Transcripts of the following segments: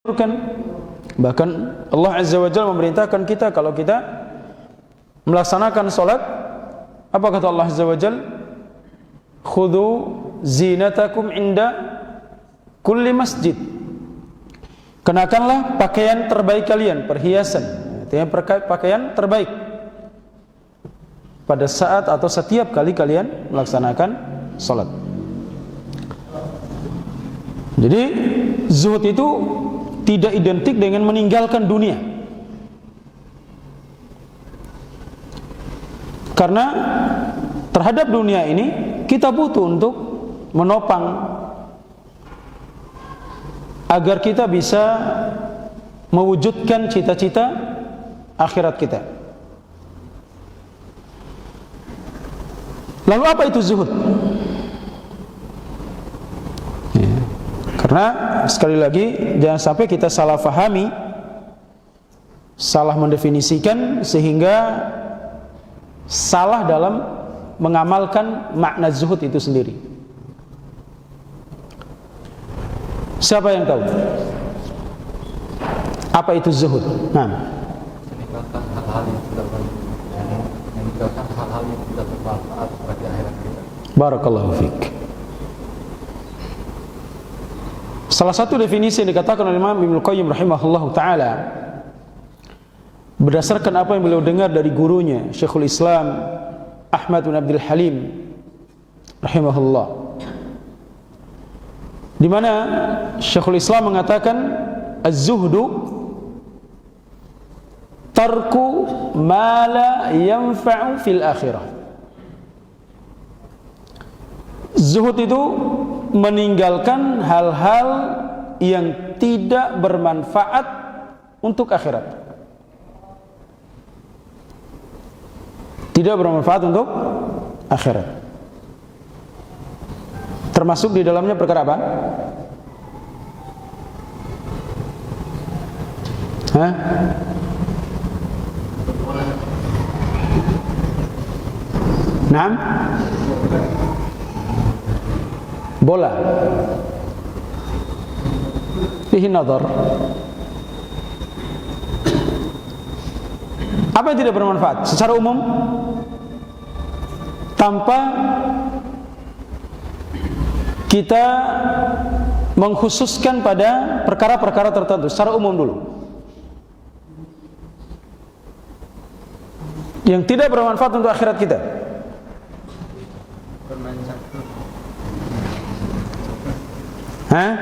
Bahkan Allah Azza wa Jalla memerintahkan kita kalau kita melaksanakan solat, apa kata Allah Azza wa Jalla? Khudhu zinatakum inda kulli masjid. Kenakanlah pakaian terbaik kalian, perhiasan, artinya pakaian terbaik pada saat atau setiap kali kalian melaksanakan solat. Jadi zuhud itu tidak identik dengan meninggalkan dunia. Karena terhadap dunia ini kita butuh untuk menopang agar kita bisa mewujudkan cita-cita akhirat kita. Lalu apa itu zuhud? Karena sekali lagi jangan sampai kita salah fahami, salah mendefinisikan sehingga salah dalam mengamalkan makna zuhud itu sendiri. Siapa yang tahu apa itu zuhud? Nah, meninggalkan hal-hal yang tidak bermanfaat bagi akhirat kita. Barakallahu fiik. Salah satu definisi yang dikatakan oleh Imam Ibnu Qayyim rahimahullahu taala berdasarkan apa yang beliau dengar dari gurunya Syekhul Islam Ahmad bin Abdul Halim rahimahullah, di mana Syekhul Islam mengatakan az-zuhdu tarku ma la yanfa'u fil akhirah. Zuhud itu meninggalkan hal-hal yang tidak bermanfaat untuk akhirat. Tidak bermanfaat untuk akhirat. Termasuk di dalamnya perkara apa? Hah? Naam? Bola. Fihi nadhar. Apa yang tidak bermanfaat secara umum tanpa kita mengkhususkan pada perkara-perkara tertentu, secara umum dulu. Yang tidak bermanfaat untuk akhirat kita. Hah?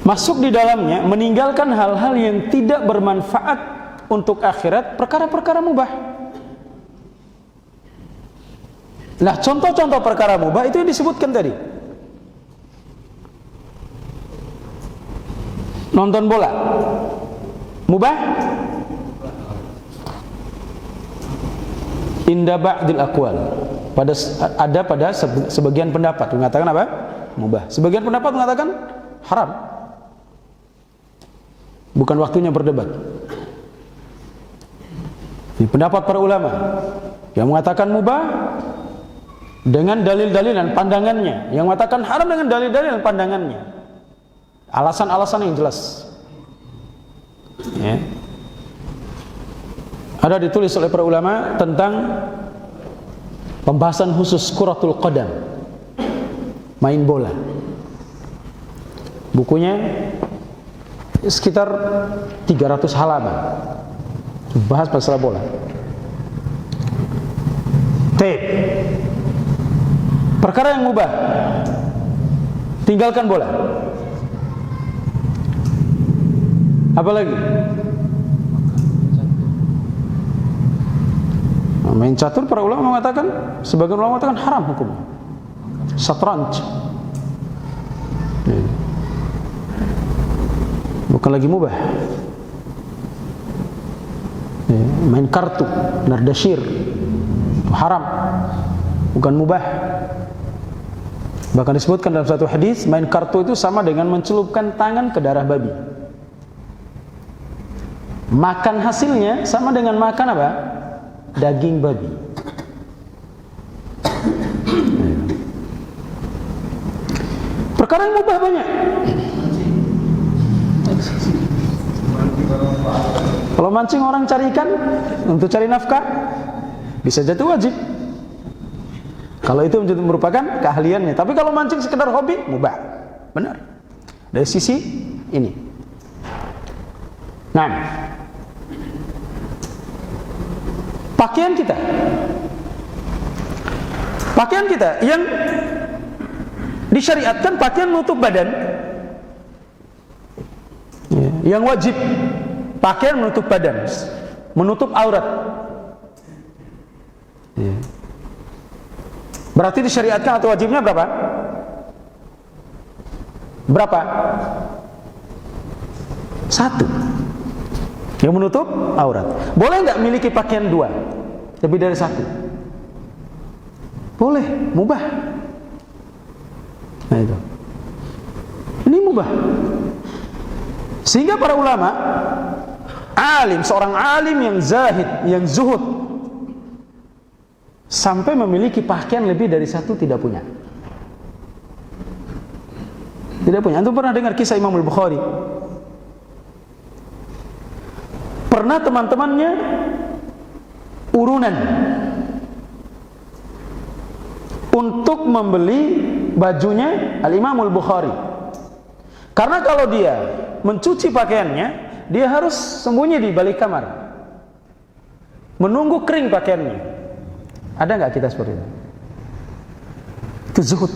Masuk di dalamnya meninggalkan hal-hal yang tidak bermanfaat untuk akhirat, perkara-perkara mubah. Nah, contoh-contoh perkara mubah itu yang disebutkan tadi. Nonton bola mubah? Inda ba'dil aqwal. Pada sebagian pendapat mengatakan apa? Mubah. Sebagian pendapat mengatakan haram. Bukan waktunya berdebat. Ini pendapat para ulama yang mengatakan mubah dengan dalil-dalil dan pandangannya, yang mengatakan haram dengan dalil-dalil dan pandangannya. Alasan-alasan yang jelas. Ya. Ada ditulis oleh para ulama tentang pembahasan khusus kuratul qadam, main bola. Bukunya sekitar 300 halaman bahas masalah bola. Perkara yang mubah, tinggalkan bola. Apalagi main catur, para ulama mengatakan, sebagian ulama mengatakan haram hukumnya. Satranj, bukan lagi mubah. Main kartu, nardashir, haram, bukan mubah. Bahkan disebutkan dalam satu hadis, main kartu itu sama dengan mencelupkan tangan ke darah babi. Makan hasilnya sama dengan makan apa? Daging babi. Perkara yang mubah banyak. Kalau mancing orang cari ikan untuk cari nafkah, bisa jatuh wajib. Kalau itu merupakan keahliannya. Tapi kalau mancing sekedar hobi, mubah. Benar. Dari sisi ini. Nah, pakaian kita yang disyariatkan pakaian menutup badan, yang wajib pakaian menutup badan, menutup aurat. Berarti disyariatkan atau wajibnya berapa? Berapa? 1 yang menutup aurat. Boleh nggak miliki pakaian 2 lebih dari 1? Boleh, mubah. Nah itu, ini mubah. Sehingga para ulama, seorang alim yang zahid, yang zuhud, sampai memiliki pakaian lebih dari 1 tidak punya. Tidak punya. Antum pernah dengar kisah Imam Al-Bukhari? Pernah teman-temannya urunan untuk membeli bajunya Al-Imam Al-Bukhari. Karena kalau dia mencuci pakaiannya, dia harus sembunyi di balik kamar, menunggu kering pakaiannya. Ada nggak kita seperti itu? Itu zuhud.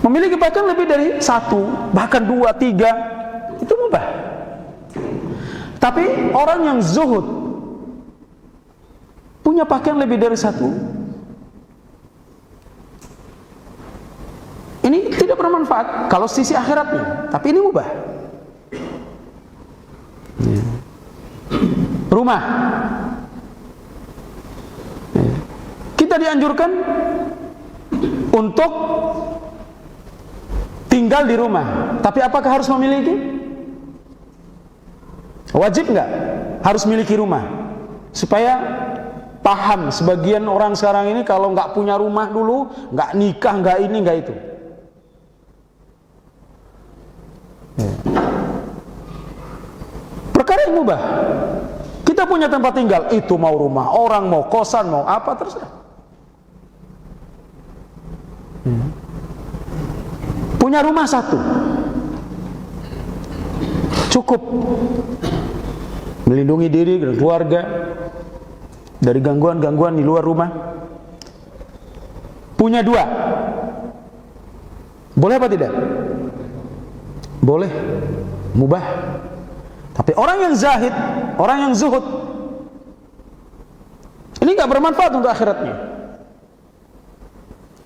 Memiliki pakaian lebih dari 1, bahkan 2, 3, itu mubah. Tapi orang yang zuhud punya pakaian lebih dari 1, ini tidak bermanfaat kalau sisi akhiratnya, tapi ini mubah. Rumah, kita dianjurkan untuk tinggal di rumah, tapi apakah harus memiliki? Wajib nggak? Harus miliki rumah. Supaya paham, sebagian orang sekarang ini kalau nggak punya rumah dulu, nggak nikah, nggak ini, nggak itu. Perkara yang mubah. Kita punya tempat tinggal, itu mau rumah orang, mau kosan, mau apa, terserah. Punya rumah 1 cukup melindungi diri dan keluarga dari gangguan-gangguan di luar rumah. Punya 2, boleh apa tidak? Boleh, mubah. Tapi orang yang zahid, orang yang zuhud, ini gak bermanfaat untuk akhiratnya.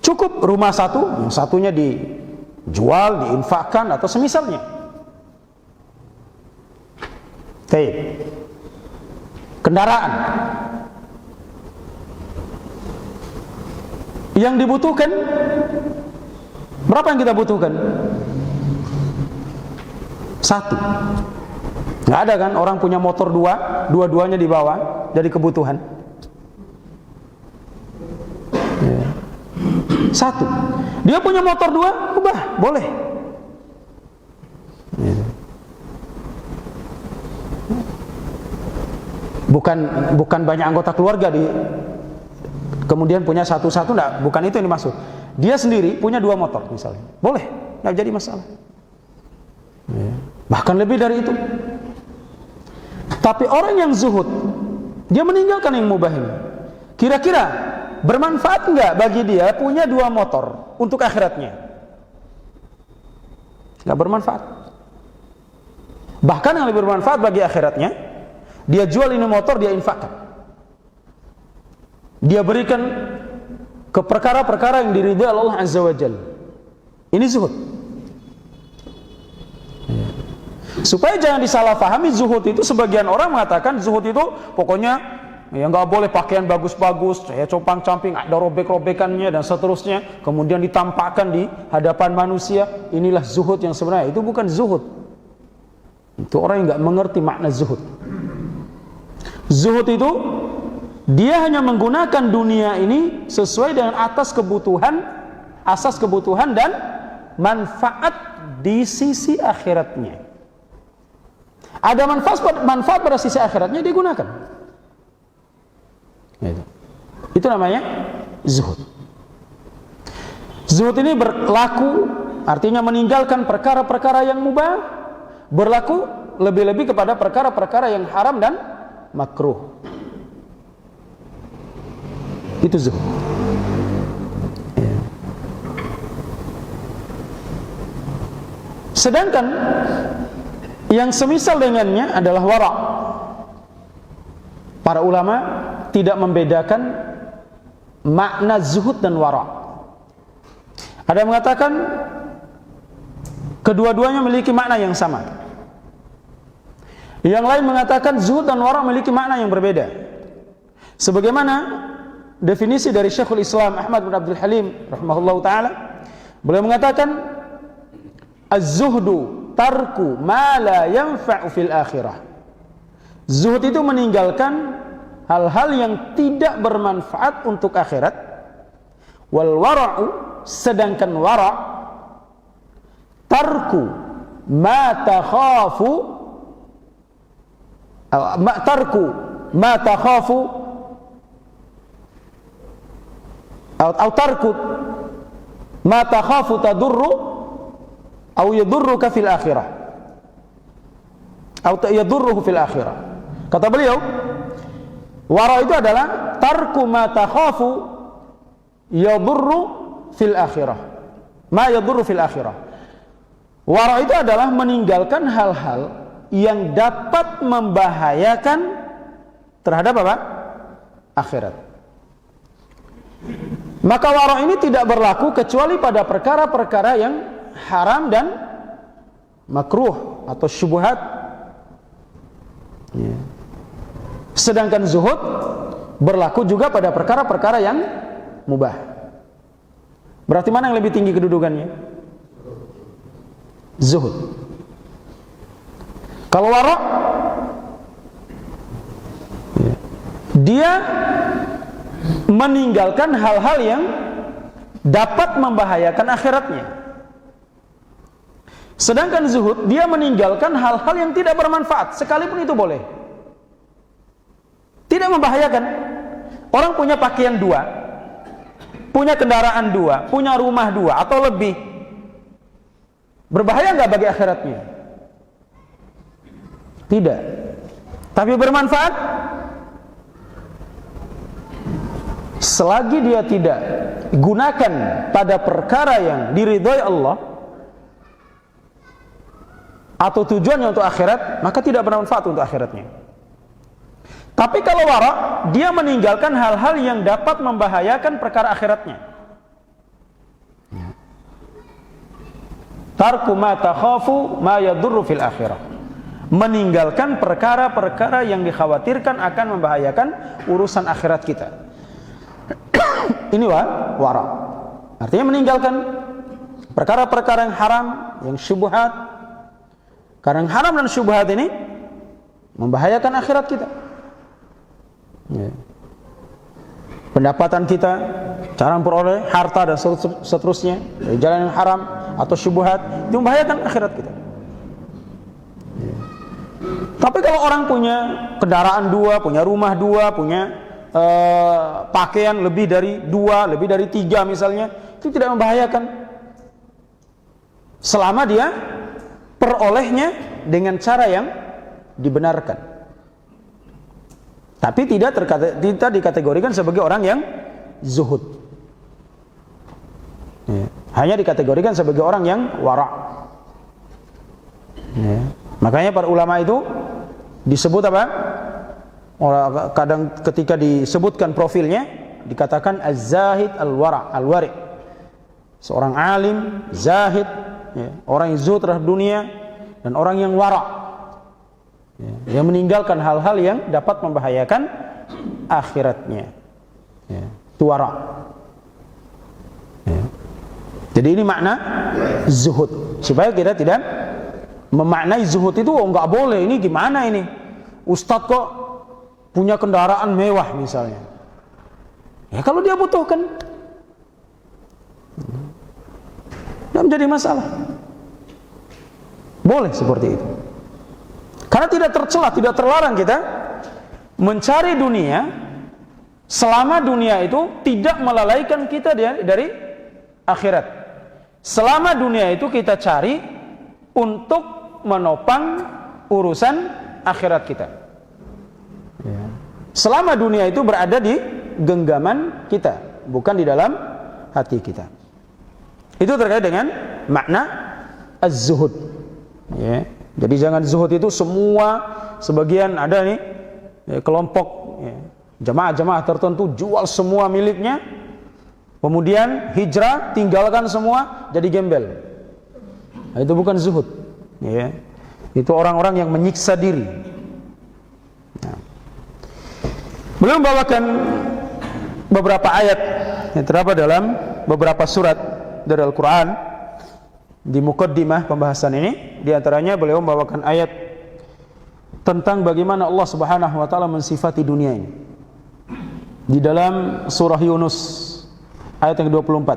Cukup rumah 1, yang satunya dijual, diinfakkan atau semisalnya. Baik. Kendaraan yang dibutuhkan, berapa yang kita butuhkan? 1. Nggak ada kan orang punya motor 2, dua-duanya dibawa jadi kebutuhan. 1. Dia punya motor 2, ubah, boleh. Bukan banyak anggota keluarga kemudian punya 1-1, enggak, bukan itu yang dimaksud. Dia sendiri punya 2 motor misalnya, boleh, nggak jadi masalah. Bahkan lebih dari itu. Tapi orang yang zuhud, dia meninggalkan yang mubah ini. Kira-kira bermanfaat nggak bagi dia punya 2 motor untuk akhiratnya? Nggak bermanfaat. Bahkan yang lebih bermanfaat bagi akhiratnya, dia jual ini motor, dia infakkan, dia berikan ke perkara-perkara yang diridhai Allah Azza wa Jalla. Ini zuhud. Supaya jangan disalahpahami zuhud itu. Sebagian orang mengatakan zuhud itu pokoknya ya nggak boleh pakaian bagus-bagus, ya compang-camping, ada robek-robekannya dan seterusnya, kemudian ditampakkan di hadapan manusia. Inilah zuhud yang sebenarnya. Itu bukan zuhud. Itu orang yang nggak mengerti makna zuhud. Zuhud itu Dia hanya menggunakan dunia ini sesuai dengan asas kebutuhan dan manfaat di sisi akhiratnya. Ada manfaat pada sisi akhiratnya, dia gunakan. Itu namanya zuhud. Zuhud ini berlaku, artinya meninggalkan perkara-perkara yang mubah, berlaku lebih-lebih kepada perkara-perkara yang haram dan makruh. Itu zuhud. Sedangkan yang semisal dengannya adalah wara'. Para ulama tidak membedakan makna zuhud dan wara'. Ada yang mengatakan kedua-duanya memiliki makna yang sama. Yang lain mengatakan zuhud dan wara' memiliki makna yang berbeda. Sebagaimana definisi dari Syekhul Islam Ahmad bin Abdul Halim rahimahullahu taala, beliau mengatakan az-zuhdu tarku ma la yanfa'u fil akhirah. Zuhud itu meninggalkan hal-hal yang tidak bermanfaat untuk akhirat. Wal wara'u, sedangkan wara' tarku ma takhafu atau tarku ma takhafu tadurru atau yadurruka fil akhirah, atau yadurruhu fil akhirah. Kata beliau, wara itu adalah tarku ma takhafu yadurru fil akhirah, ma yadurru fil akhirah. Wara itu adalah meninggalkan hal-hal yang dapat membahayakan terhadap apa? Akhirat. Maka wara ini tidak berlaku kecuali pada perkara-perkara yang haram dan makruh atau syubhat. Sedangkan zuhud berlaku juga pada perkara-perkara yang mubah. Berarti mana yang lebih tinggi kedudukannya? Zuhud. Kalau wara, dia meninggalkan hal-hal yang dapat membahayakan akhiratnya. Sedangkan zuhud, dia meninggalkan hal-hal yang tidak bermanfaat, sekalipun itu boleh. Tidak membahayakan. Orang punya pakaian 2, punya kendaraan 2, punya rumah 2 atau lebih. Berbahaya nggak bagi akhiratnya? Tidak. Tapi bermanfaat? Selagi dia tidak gunakan pada perkara yang diridhai Allah atau tujuannya untuk akhirat, maka tidak bermanfaat untuk akhiratnya. Tapi kalau wara, dia meninggalkan hal-hal yang dapat membahayakan perkara akhiratnya. Tarku ma takhafu ma yadurru fil akhirah. Meninggalkan perkara-perkara yang dikhawatirkan akan membahayakan urusan akhirat kita. Ini wara. Artinya meninggalkan perkara-perkara yang haram, yang syubhat. Karena yang haram dan syubhat ini membahayakan akhirat kita. Pendapatan kita, cara memperoleh harta dan seterusnya dari jalan yang haram atau syubhat, itu membahayakan akhirat kita. Tapi kalau orang punya kendaraan 2, punya rumah 2, punya pakaian lebih dari 2, lebih dari 3 misalnya, itu tidak membahayakan selama dia perolehnya dengan cara yang dibenarkan. Tapi tidak dikategorikan sebagai orang yang zuhud. Hanya dikategorikan sebagai orang yang wara'. Makanya para ulama itu disebut apa? Kadang ketika disebutkan profilnya dikatakan az-zahid al-wara', al-wari'. Seorang alim, zahid, orang yang zuhud terhadap dunia, dan orang yang wara'. Yang meninggalkan hal-hal yang dapat membahayakan akhiratnya. Itu wara'. Jadi ini makna zuhud. Supaya kita tidak memaknai zuhud itu nggak boleh. Ini gimana ini? Ustadz kok punya kendaraan mewah misalnya. Ya kalau dia butuhkan, tidak menjadi masalah. Boleh seperti itu. Karena tidak tercela, tidak terlarang kita mencari dunia selama dunia itu tidak melalaikan kita dari akhirat. Selama dunia itu kita cari untuk menopang urusan akhirat kita. Selama dunia itu berada di genggaman kita, bukan di dalam hati kita. Itu terkait dengan makna az-zuhud. Ya. Jadi jangan zuhud itu semua, sebagian ada nih kelompok jamaah-jamaah tertentu jual semua miliknya, kemudian hijrah, tinggalkan semua, jadi gembel. Nah, itu bukan zuhud. Ya. Itu orang-orang yang menyiksa diri. Nah. Beliau membawakan beberapa ayat yang terdapat dalam beberapa surat dari Al-Quran. Di muqaddimah pembahasan ini, di antaranya beliau membawakan ayat tentang bagaimana Allah Subhanahu wa taala mensifati dunia ini. Di dalam surah Yunus ayat yang 24.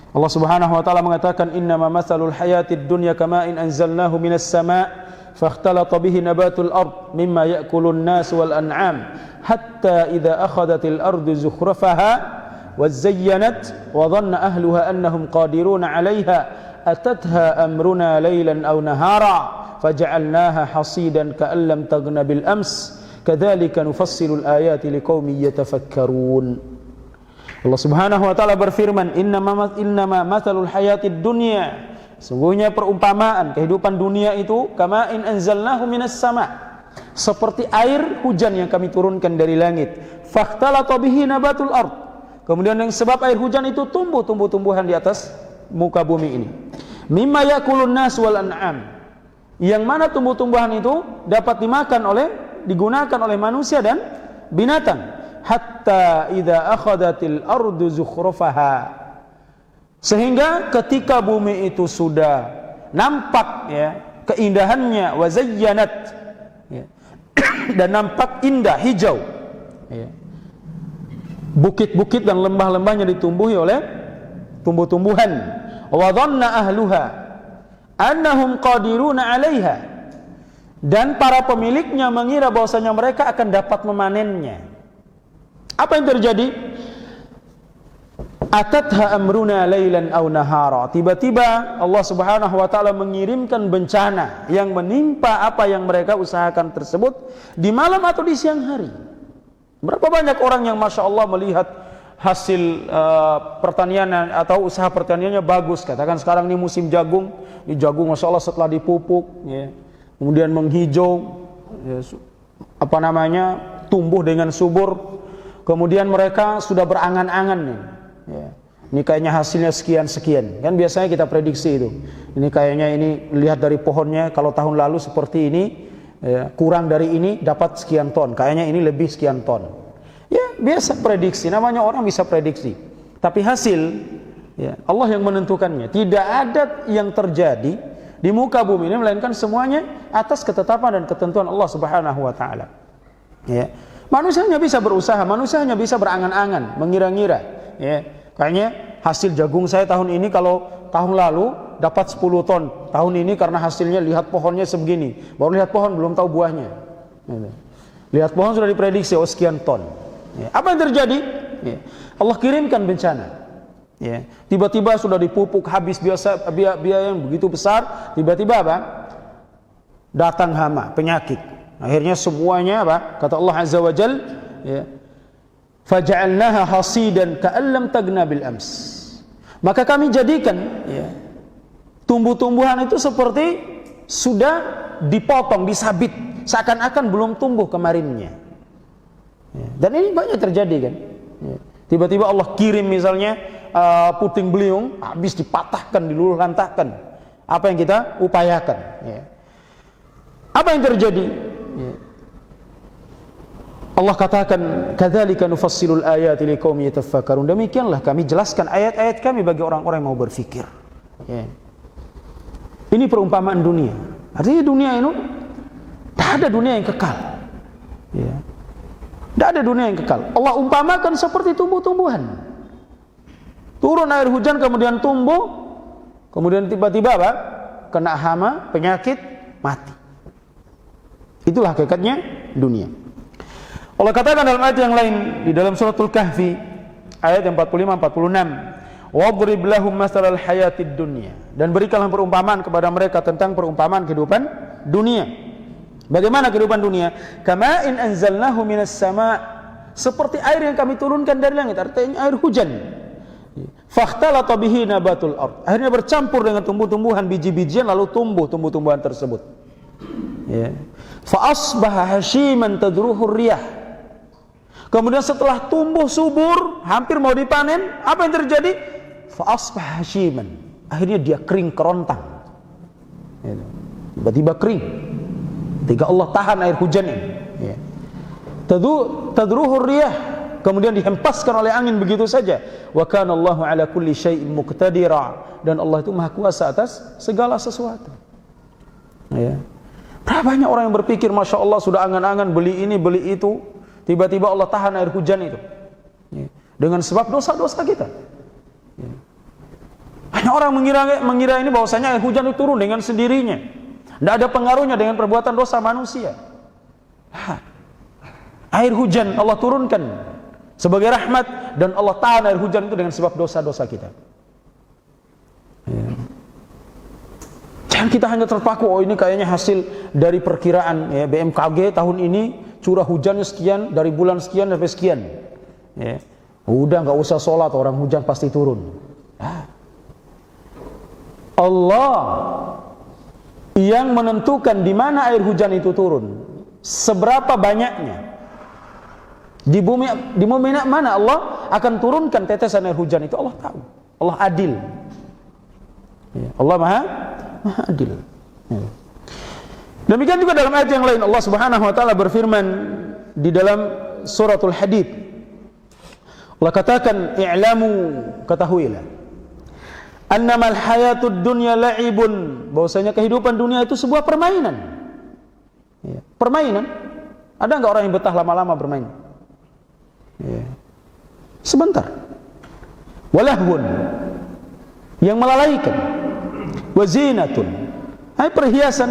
Allah Subhanahu wa taala mengatakan, "Innama matsalul hayatid dunya kama'in anzalnahu minas sama' fakhtalata bihi nabatul ard mimma ya'kulun nas wal an'am hatta idza akhadhatil ardu zukhrafaha wa zayyanat wa dhanna ahluha annahum qadiruna 'alayha atatha amruna laylan aw nahara faja'alnaha hasidan ka'an lam taghna bil ams kadzalika nufassilul ayati liqaumin yatafakkarun." Allah Subhanahu wa taala berfirman, innama matsalul hayatid dunya, sungguhnya perumpamaan kehidupan dunia itu kama'in anzalnahu minas sama', seperti air hujan yang kami turunkan dari langit, fakhtalata bihi nabatul ard, kemudian yang sebab air hujan itu tumbuh tumbuh-tumbuhan di atas muka bumi ini, mimma yakulun nas wal an'am, yang mana tumbuh-tumbuhan itu dapat digunakan oleh manusia dan binatang, hatta idza akhadatil ardu zukhrafaha, sehingga ketika bumi itu sudah nampak ya keindahannya, wa zayyanat ya, dan nampak indah, hijau ya, bukit-bukit dan lembah-lembahnya ditumbuhi oleh tumbuh-tumbuhan, wa dhanna ahluha annahum qadiruna 'alaiha, dan para pemiliknya mengira bahwasanya mereka akan dapat memanennya. Apa yang terjadi? Atatha amruna lailan aw nahara, tiba-tiba Allah Subhanahu wa taala mengirimkan bencana yang menimpa apa yang mereka usahakan tersebut di malam atau di siang hari. Berapa banyak orang yang Masya Allah melihat hasil pertanian atau usaha pertaniannya bagus. Katakan sekarang ini musim jagung, ini jagung Masya Allah setelah dipupuk ya, kemudian menghijau ya, tumbuh dengan subur, kemudian mereka sudah berangan-angan nih ya, ini kayaknya hasilnya sekian-sekian, kan biasanya kita prediksi itu, ini kayaknya ini lihat dari pohonnya, kalau tahun lalu seperti ini ya, kurang dari ini dapat sekian ton, kayaknya ini lebih sekian ton. Ya, biasa prediksi, namanya orang bisa prediksi. Tapi hasil ya, Allah yang menentukannya. Tidak ada yang terjadi di muka bumi ini melainkan semuanya atas ketetapan dan ketentuan Allah Subhanahu wa taala. Ya. Manusia hanya bisa berusaha, manusia hanya bisa berangan-angan, mengira-ngira, ya. Kayaknya hasil jagung saya tahun ini kalau tahun lalu dapat 10 ton. Tahun ini karena hasilnya lihat pohonnya sebegini. Baru lihat pohon belum tahu buahnya. Ya. Lihat pohon sudah diprediksi oh sekian ton. Ya, apa yang terjadi? Ya, Allah kirimkan bencana. Ya, tiba-tiba sudah dipupuk habis biaya yang begitu besar, tiba-tiba apa? Datang hama, penyakit. Akhirnya semuanya apa? Kata Allah Azza wa Jal, ya, faja'alnaha hasidan ka'an lam taghna bil ams. Maka kami jadikan ya, tumbuh-tumbuhan itu seperti sudah dipotong, disabit, seakan-akan belum tumbuh kemarinnya. Ya, dan ini banyak terjadi kan. Ya, tiba-tiba Allah kirim misalnya puting beliung, habis dipatahkan, diluluh lantahkan. Apa yang kita upayakan? Ya. Apa yang terjadi? Ya. Allah katakan, "Kadzalika nufassilul ayati liqaumin yatafakkarun." Demikianlah kami jelaskan ayat-ayat kami bagi orang-orang yang mau berfikir. Ya. Ini perumpamaan dunia. Artinya dunia ini tak ada dunia yang kekal. Ya. Tidak ada dunia yang kekal. Allah umpamakan seperti tumbuh-tumbuhan. Turun air hujan kemudian tumbuh, kemudian tiba-tiba apa? Kena hama, penyakit, mati. Itulah hakikatnya dunia. Allah katakan dalam ayat yang lain di dalam suratul Kahfi ayat 45-46, "Wadrib lahum masalal hayatid dunya." Dan berikanlah perumpamaan kepada mereka tentang perumpamaan kehidupan dunia. Bagaimana kehidupan dunia? Kama'in anzalnahu minas sama', seperti air yang kami turunkan dari langit, artinya air hujan. Fakhtalata bihi nabatul ard, akhirnya bercampur dengan tumbuh-tumbuhan, biji-bijian, lalu tumbuh tumbuh-tumbuhan tersebut. Ya. Fa asbaha hashiman tadruhu riyah. Kemudian setelah tumbuh subur, hampir mau dipanen, apa yang terjadi? Fa asbaha hashiman, akhirnya dia kering kerontang. Ya. Tiba-tiba kering. Ketika Allah tahan air hujan ini, ya. Tadruhu riyah, kemudian dihempaskan oleh angin begitu saja. Wa kana Allahu ala kulli syai'in muqtadira, dan Allah itu maha kuasa atas segala sesuatu. Ya. Berapa banyak orang yang berpikir, Masya Allah, sudah angan-angan beli ini, beli itu, tiba-tiba Allah tahan air hujan itu, ya. Dengan sebab dosa-dosa kita. Ya. Banyak orang mengira ini bahwasanya air hujan itu turun dengan sendirinya. Tidak ada pengaruhnya dengan perbuatan dosa manusia. Air hujan Allah turunkan sebagai rahmat, dan Allah tahan air hujan itu dengan sebab dosa-dosa kita. Ya. Jangan kita hanya terpaku, oh ini kayaknya hasil dari perkiraan ya, BMKG tahun ini curah hujannya sekian, dari bulan sekian sampai sekian. Ya. Udah nggak usah sholat, orang hujan pasti turun. Allah yang menentukan di mana air hujan itu turun, seberapa banyaknya, di bumi mana Allah akan turunkan tetesan air hujan itu, Allah tahu. Allah adil. Ya, Allah maha adil. Ya. Demikian juga dalam ayat yang lain Allah Subhanahu wa taala berfirman di dalam suratul Hadid. Allah katakan, "I'lamu," ketahuilah, "annamal hayatud dunya la'ibun," bahwasanya kehidupan dunia itu sebuah permainan. Ya, permainan. Ada enggak orang yang betah lama-lama bermain? Ya. Sebentar. Walahun, yang melalaikan. Wazinatun, hai perhiasan.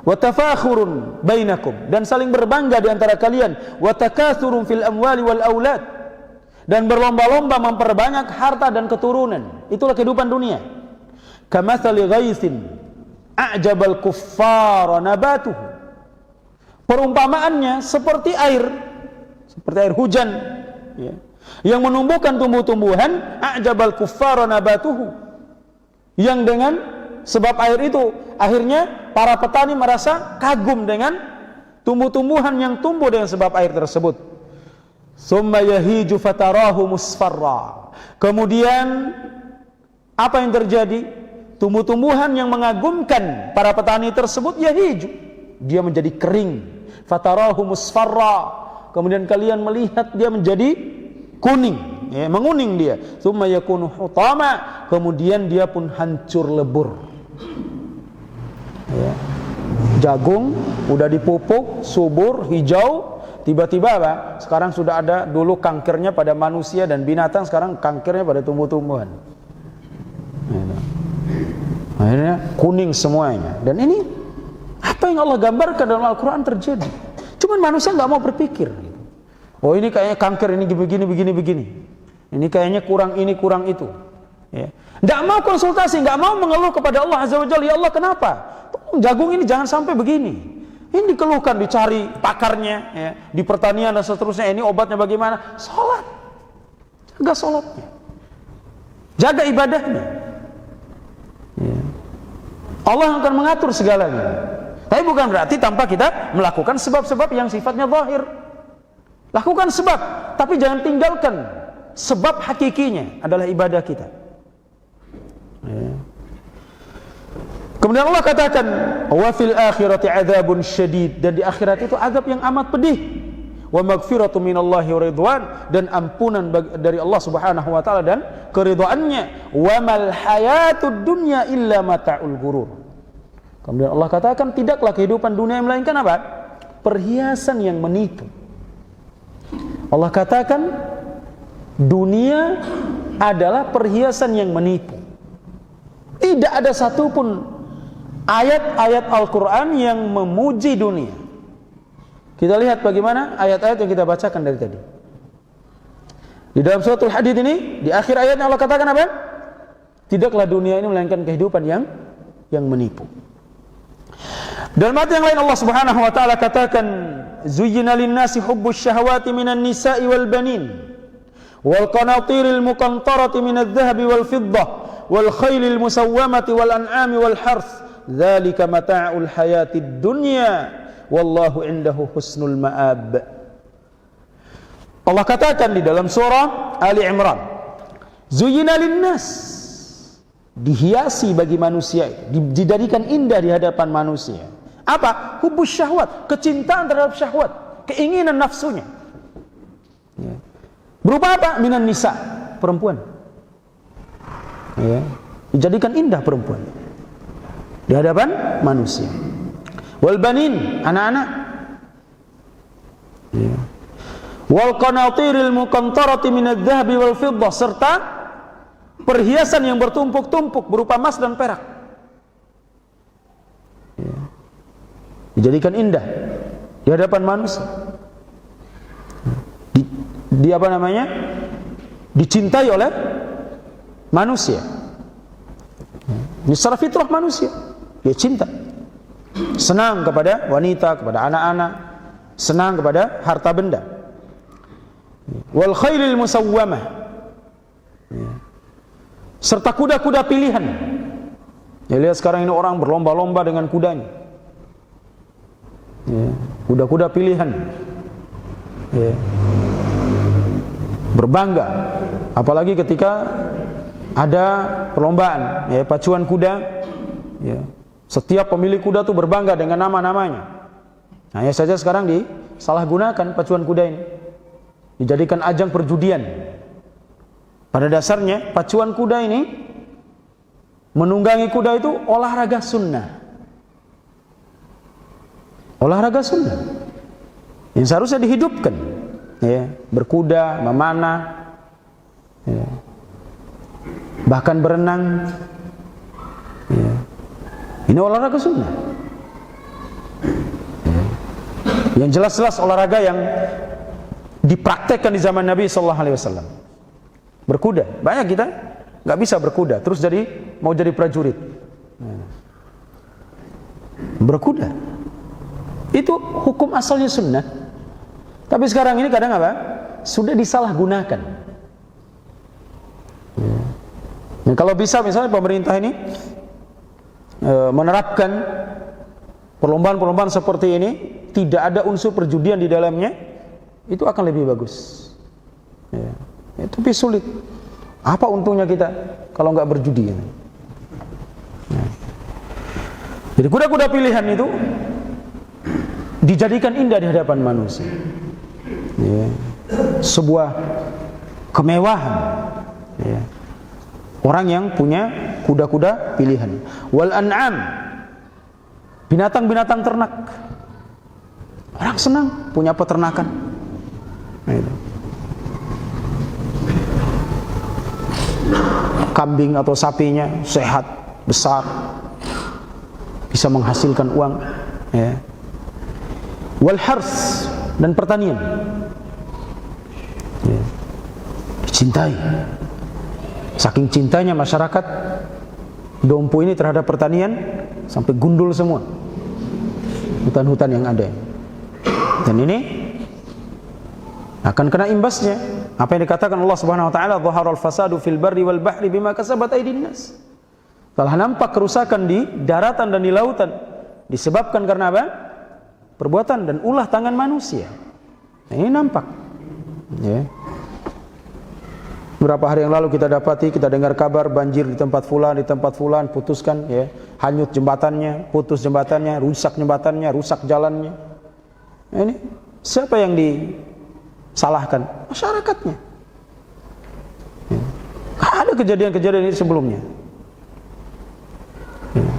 Watafakhurun bainakum, dan saling berbangga di antara kalian. Watakathurun fil amwali wal aulad, dan berlomba-lomba memperbanyak harta dan keturunan. Itulah kehidupan dunia. Kamathali ghaithin a'jabal kuffara nabatuhu, perumpamaannya seperti air hujan, ya, yang menumbuhkan tumbuh-tumbuhan. A'jabal kuffara nabatuhu, yang dengan sebab air itu akhirnya para petani merasa kagum dengan tumbuh-tumbuhan yang tumbuh dengan sebab air tersebut. Summa yahiju fatarahu musfarra, kemudian apa yang terjadi? Tumbuh-tumbuhan yang mengagumkan para petani tersebut, yahiju, dia menjadi kering. Fatarahu musfarra, kemudian kalian melihat dia menjadi kuning, ya, menguning dia. Summa yakunu hutama, kemudian dia pun hancur lebur. Ya. Jagung udah dipupuk, subur, hijau, tiba-tiba apa? Sekarang sudah ada, dulu kankernya pada manusia dan binatang, sekarang kankernya pada tumbuh-tumbuhan. Akhirnya kuning semuanya. Dan ini apa yang Allah gambarkan dalam Al-Quran terjadi. Cuman manusia nggak mau berpikir. Oh ini kayaknya kanker, ini begini. Ini kayaknya kurang ini, kurang itu. Ya. Nggak mau konsultasi, nggak mau mengeluh kepada Allah Azza wa Jalla. Ya Allah, kenapa? Tolong jagung ini jangan sampai begini. Ini dikeluhkan, dicari pakarnya, ya, di pertanian dan seterusnya. Ini obatnya bagaimana? Sholat, jaga sholatnya, jaga ibadahnya. Ya. Allah akan mengatur segalanya. Tapi bukan berarti tanpa kita melakukan sebab-sebab yang sifatnya zahir. Lakukan sebab, tapi jangan tinggalkan sebab hakikinya adalah ibadah kita. Ya. Kemudian Allah katakan, wa fil akhirati adzabun syadid, dan di akhirat itu azab yang amat pedih. Wa maghfiratu minallahi wa ridwan, dan ampunan dari Allah Subhanahu wa taala dan keridhaannya. Wa mal hayatud dunya illa mata'ul ghurur. Kemudian Allah katakan, tidaklah kehidupan dunia melainkan apa? Perhiasan yang menipu. Allah katakan dunia adalah perhiasan yang menipu. Tidak ada satupun ayat-ayat Al-Quran yang memuji dunia. Kita lihat bagaimana ayat-ayat yang kita bacakan dari tadi. Di dalam suratul Hadid ini, di akhir ayatnya Allah katakan apa? Tidaklah dunia ini melainkan kehidupan yang menipu. Dalam ayat yang lain Allah Subhanahu wa taala katakan, "Zuyyina lin-nasi hubbus syahawati minan nisa'i wal banin wal qanatiril muqantarati minadh-dhahabi wal fiddah wal khailil musawwamati wal an'ami wal harth, dzalika mata'ul hayatid dunya wallahu 'indahu husnul ma'ab." Allah katakan di dalam surah Ali Imran, "Zuyyina lin-nas," dihiasi bagi manusia, dijadikan indah di hadapan manusia. Apa? Hubbus syahwat, kecintaan terhadap syahwat, keinginan nafsunya. Ya. Berupa apa? Minan nisa, perempuan. Ya. Dijadikan indah perempuan di hadapan manusia. Wal banin, anak-anak. Ya. Wal qanatiril muqantarati minadh-dhahabi wal fiddah, serta perhiasan yang bertumpuk-tumpuk berupa emas dan perak. Ya. Dijadikan indah di hadapan manusia. Di apa namanya? Dicintai oleh manusia. Ini secara fitrah manusia. Dia cinta. Senang kepada wanita, kepada anak-anak, senang kepada harta benda. Wal khailil musawwamah, serta kuda-kuda pilihan. Ya, lihat sekarang ini orang berlomba-lomba dengan kudanya. Ya, kuda-kuda pilihan. Ya. Berbangga, apalagi ketika ada perlombaan, ya, pacuan kuda. Ya. Setiap pemilik kuda itu berbangga dengan nama-namanya. Hanya saja sekarang disalahgunakan pacuan kuda ini, dijadikan ajang perjudian. Pada dasarnya pacuan kuda ini, menunggangi kuda itu olahraga sunnah. Olahraga sunnah yang seharusnya dihidupkan. Ya, berkuda, memanah, ya, bahkan berenang. Ya. Ini olahraga sunnah. Ya. Yang jelas-jelas olahraga yang dipraktekkan di zaman Nabi Sallallahu Alaihi Wasallam. Berkuda, banyak kita nggak bisa berkuda, terus mau jadi prajurit. Berkuda, itu hukum asalnya sunnah. Tapi sekarang ini kadang apa? Sudah disalahgunakan. Nah, kalau bisa misalnya pemerintah ini menerapkan perlombaan-perlombaan seperti ini, tidak ada unsur perjudian di dalamnya, itu akan lebih bagus. Ya. Tapi sulit. Apa untungnya kita kalau nggak berjudi? Ya. Jadi kuda-kuda pilihan itu dijadikan indah di hadapan manusia. Ya. Sebuah kemewahan. Ya. Orang yang punya kuda-kuda pilihan. Wal an'am, binatang-binatang ternak. Orang senang punya peternakan. Nah, itu. Kambing atau sapinya sehat, besar, bisa menghasilkan uang. Ya. Wal hars, dan pertanian. Ya. Dicintai. Saking cintanya masyarakat Dompu ini terhadap pertanian, sampai gundul semua hutan-hutan yang ada. Dan ini akan kena imbasnya. Apa yang dikatakan Allah Subhanahu wa taala, "Dhaharal fasadu fil barri wal bahri bima kasabat aydin nas." Telah nampak kerusakan di daratan dan di lautan disebabkan karena apa? Perbuatan dan ulah tangan manusia. Nah, ini nampak. Ya. Beberapa hari yang lalu kita dengar kabar banjir di tempat fulan, putuskan, ya, hanyut jembatannya, putus jembatannya, rusak jalannya. Nah, ini siapa yang disalahkan? Masyarakatnya. Ya. Ada kejadian-kejadian ini sebelumnya. Ya.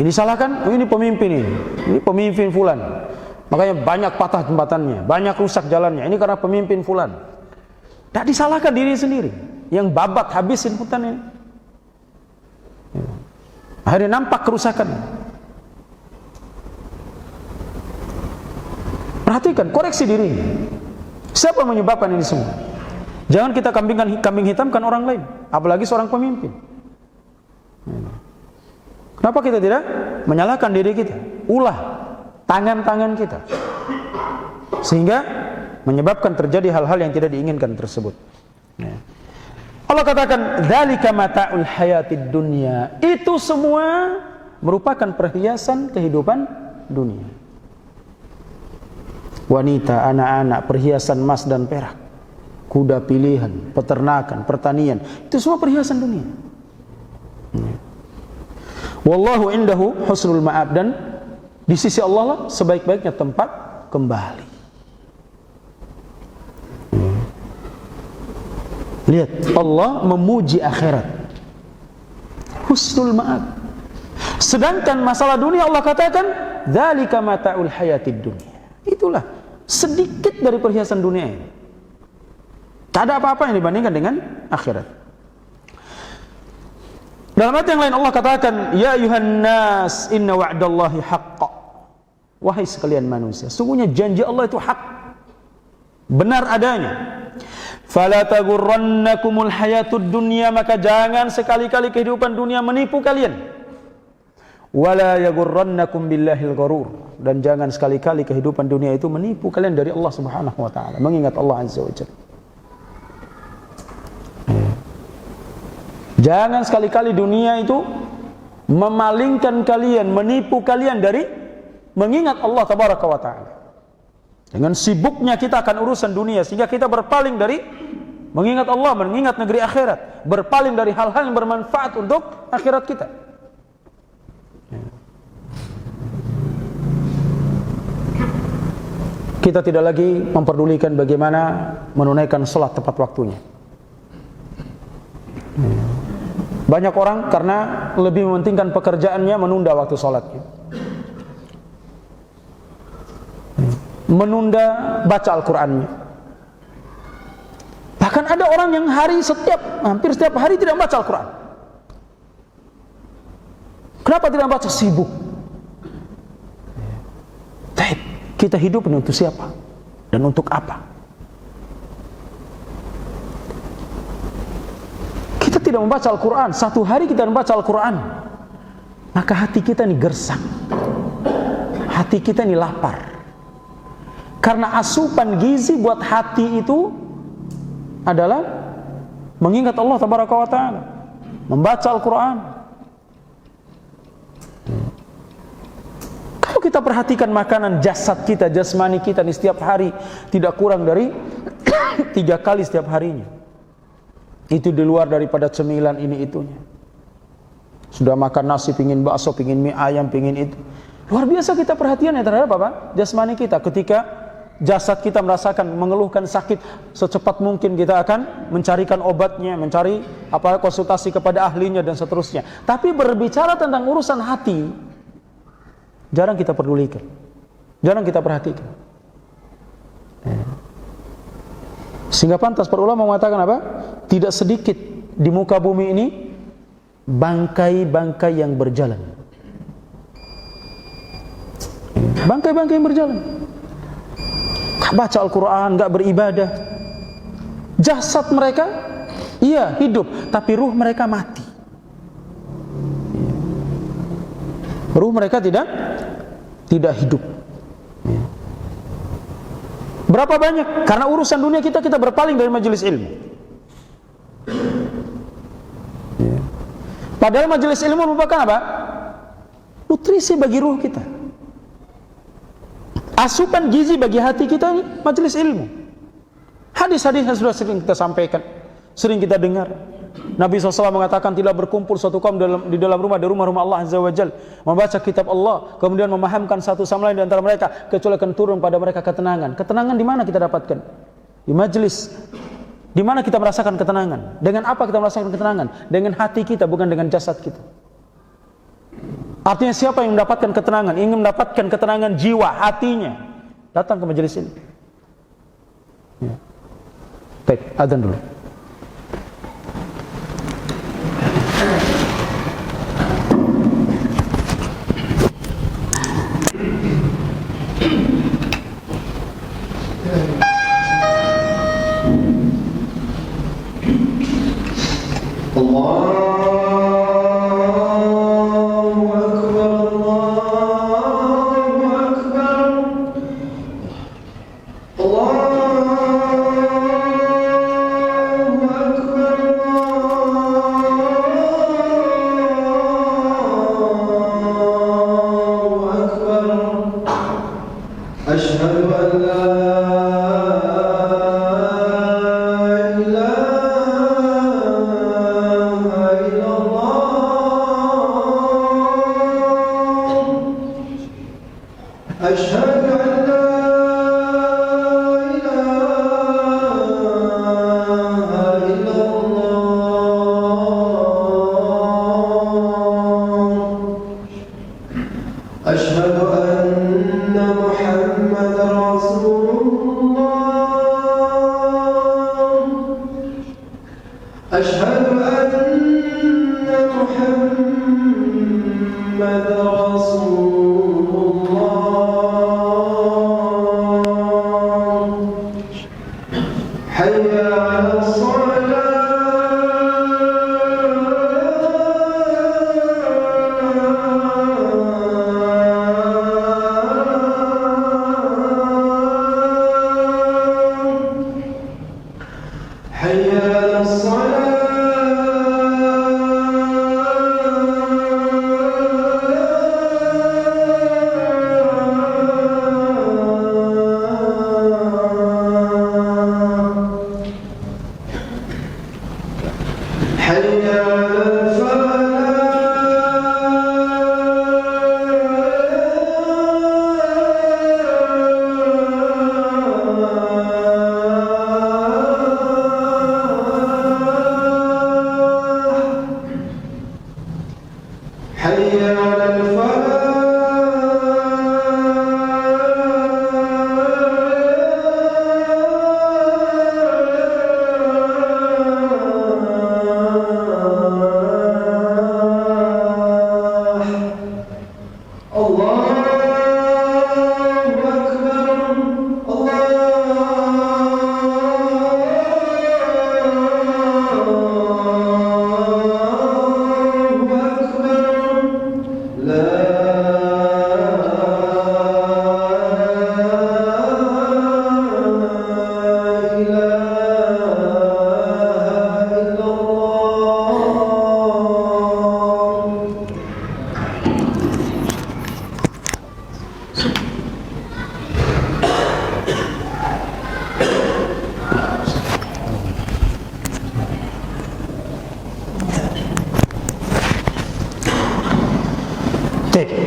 Ini salahkan, ini pemimpin ini pemimpin fulan. Makanya banyak patah jembatannya, banyak rusak jalannya. Ini karena pemimpin fulan. Tak disalahkan diri sendiri yang babat habisin hutan ini. Akhirnya nampak kerusakan. Perhatikan, koreksi diri. Siapa yang menyebabkan ini semua? Jangan kita kambing hitamkan orang lain, apalagi seorang pemimpin. Kenapa kita tidak menyalahkan diri kita? Ulah tangan-tangan kita, sehingga menyebabkan terjadi hal-hal yang tidak diinginkan tersebut. Allah katakan, "Dzalika mata'ul hayatid dunya." Itu semua merupakan perhiasan kehidupan dunia. Wanita, anak-anak, perhiasan emas dan perak, kuda pilihan, peternakan, pertanian, itu semua perhiasan dunia. Wallahu indahu husnul ma'ab, dan di sisi Allah lah sebaik-baiknya tempat kembali. Lihat, Allah memuji akhirat, husnul ma'ab. Sedangkan masalah dunia Allah katakan, dzalika mata'ul hayatid dunya. Itulah sedikit dari perhiasan dunia ini. Tak ada apa-apa yang dibandingkan dengan akhirat. Dalam ayat yang lain Allah katakan, ya ayuhan nas inna wa'dallahi haqqa. Wahai sekalian manusia, sungguhnya janji Allah itu hak, benar adanya. Fala taghurrannakumul hayatud dunya, maka jangan sekali-kali kehidupan dunia menipu kalian. Wala yaghurrannakum billahil gharur, dan jangan sekali-kali kehidupan dunia itu menipu kalian dari Allah Subhanahu wa taala, mengingat Allah Azza wa Jalla. Jangan sekali-kali dunia itu memalingkan kalian, menipu kalian dari mengingat Allah Tabaraka wa taala. Dengan sibuknya kita akan urusan dunia, sehingga kita berpaling dari mengingat Allah, mengingat negeri akhirat, berpaling dari hal-hal yang bermanfaat untuk akhirat kita. Kita tidak lagi memperdulikan bagaimana menunaikan salat tepat waktunya. Banyak orang karena lebih mementingkan pekerjaannya menunda waktu salatnya, menunda baca Al-Qur'annya. Bahkan ada orang yang hampir setiap hari tidak membaca Al-Qur'an. Kenapa tidak membaca? Sibuk. Kita hidup ini untuk siapa? Dan untuk apa? Kita tidak membaca Al-Quran. Satu hari kita membaca Al-Quran, maka hati kita ini gersak, hati kita ini lapar. Karena asupan gizi buat hati itu adalah mengingat Allah Tabaraka wa ta'ala, membaca Al-Quran. Kalau kita perhatikan makanan jasad kita, jasmani kita ini setiap hari tidak kurang dari 3 kali setiap harinya. Itu di luar daripada cemilan ini itunya. Sudah makan nasi, pingin bakso, pingin mie ayam, pingin itu. Luar biasa kita perhatian ya terhadap apa? Jasmani kita. Ketika jasad kita merasakan mengeluhkan sakit, secepat mungkin kita akan mencarikan obatnya, mencari konsultasi kepada ahlinya dan seterusnya. Tapi berbicara tentang urusan hati, jarang kita pedulikan, jarang kita perhatikan. Sehingga pantas para ulama mengatakan apa? Tidak sedikit di muka bumi ini bangkai-bangkai yang berjalan. Bangkai-bangkai yang berjalan. Gak baca Al-Quran, gak beribadah. Jasad mereka, iya hidup, tapi ruh mereka mati. Ruh mereka tidak hidup. Berapa banyak? Karena urusan dunia kita berpaling dari majelis ilmu. Padahal majelis ilmu merupakan apa? Nutrisi bagi ruh kita, asupan gizi bagi hati kita ini majelis ilmu. Hadis-hadis yang sudah sering kita sampaikan, sering kita dengar. Nabi SAW mengatakan tidak berkumpul suatu kaum di dalam rumah dari rumah-rumah Allah Azza wa Jalla, membaca kitab Allah, kemudian memahamkan satu sama lain di antara mereka, kecuali akan turun pada mereka ketenangan. Ketenangan di mana kita dapatkan? Di majelis. Di mana kita merasakan ketenangan? Dengan apa kita merasakan ketenangan? Dengan hati kita, bukan dengan jasad kita. Artinya siapa yang mendapatkan ketenangan? Ingin mendapatkan ketenangan jiwa, hatinya, datang ke majelis ini. Ya. Baik, adzan dulu.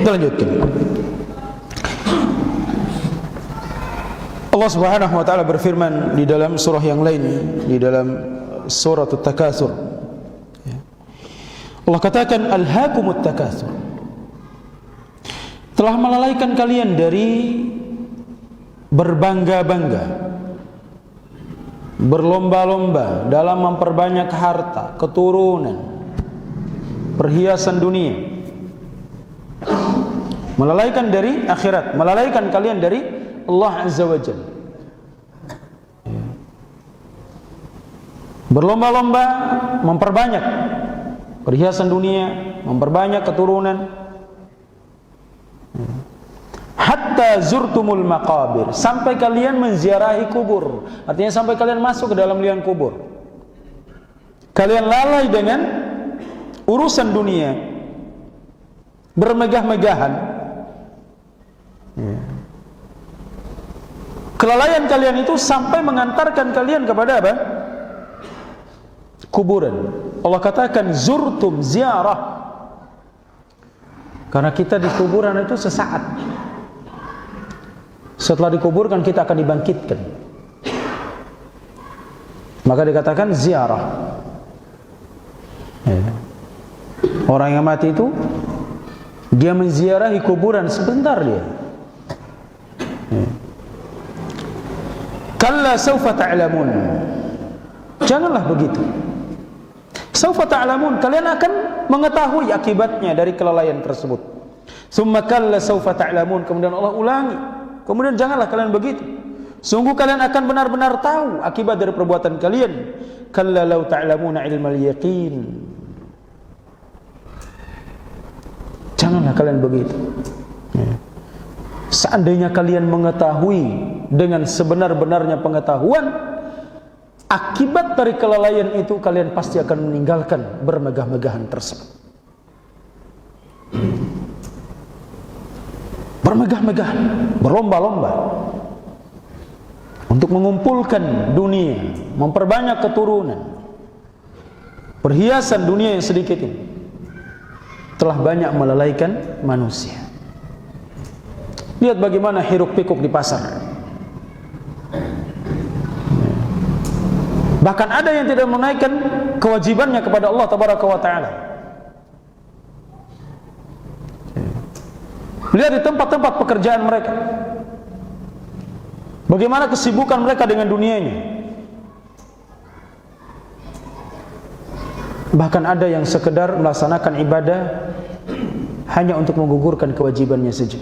Kita lanjutkan. Allah Subhanahu wa taala berfirman di dalam surah yang lain, di dalam surah At-Takatsur. Allah katakan alhaakumut takatsur. Telah melalaikan kalian dari berbangga-bangga, berlomba-lomba dalam memperbanyak harta, keturunan, perhiasan dunia. Melalaikan dari akhirat, melalaikan kalian dari Allah Azza wa Jalla. Berlomba-lomba memperbanyak perhiasan dunia, memperbanyak keturunan. Hatta zurtumul maqabir, sampai kalian menziarahi kubur. Artinya sampai kalian masuk ke dalam liang kubur. Kalian lalai dengan urusan dunia, bermegah-megahan. Kelalaian kalian itu sampai mengantarkan kalian kepada apa? Kuburan. Allah katakan zurtum, ziarah. Karena kita di kuburan itu sesaat. Setelah dikuburkan kita akan dibangkitkan. Maka dikatakan ziarah. Orang yang mati itu dia menziarahi kuburan sebentar dia. Kalla saufa ta'lamun. Janganlah begitu. Saufa ta'lamun, kalian akan mengetahui akibatnya dari kelalaian tersebut. Summa kalla saufa ta'lamun, kemudian Allah ulangi. Kemudian janganlah kalian begitu. Sungguh kalian akan benar-benar tahu akibat dari perbuatan kalian. Kalla law ta'lamuna ilmal yaqin. Janganlah kalian begitu. Seandainya kalian mengetahui dengan sebenar-benarnya pengetahuan akibat dari kelalaian itu, kalian pasti akan meninggalkan bermegah-megahan tersebut. Bermegah-megahan, berlomba-lomba untuk mengumpulkan dunia, memperbanyak keturunan. Perhiasan dunia yang sedikit ini telah banyak melalaikan manusia. Lihat bagaimana hiruk pikuk di pasar. Bahkan ada yang tidak menaikkan kewajibannya kepada Allah Tabaraka wa Ta'ala. Lihat di tempat-tempat pekerjaan mereka, bagaimana kesibukan mereka dengan dunianya. Bahkan ada yang sekedar melaksanakan ibadah hanya untuk menggugurkan kewajibannya saja.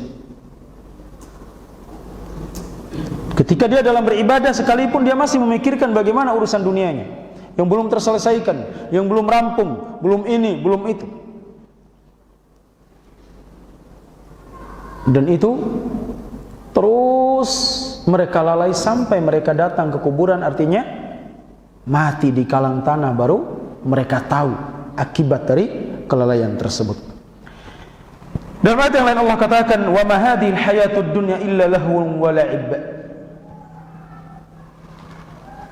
Ketika dia dalam beribadah sekalipun, dia masih memikirkan bagaimana urusan dunianya yang belum terselesaikan, yang belum rampung, belum ini, belum itu. Dan itu terus mereka lalai sampai mereka datang ke kuburan, artinya mati di kalang tanah, baru mereka tahu akibat dari kelalaian tersebut. Dan ayat yang lain Allah katakan, wa ma hadhil hayatud dunya illa lahwun wa la'ib.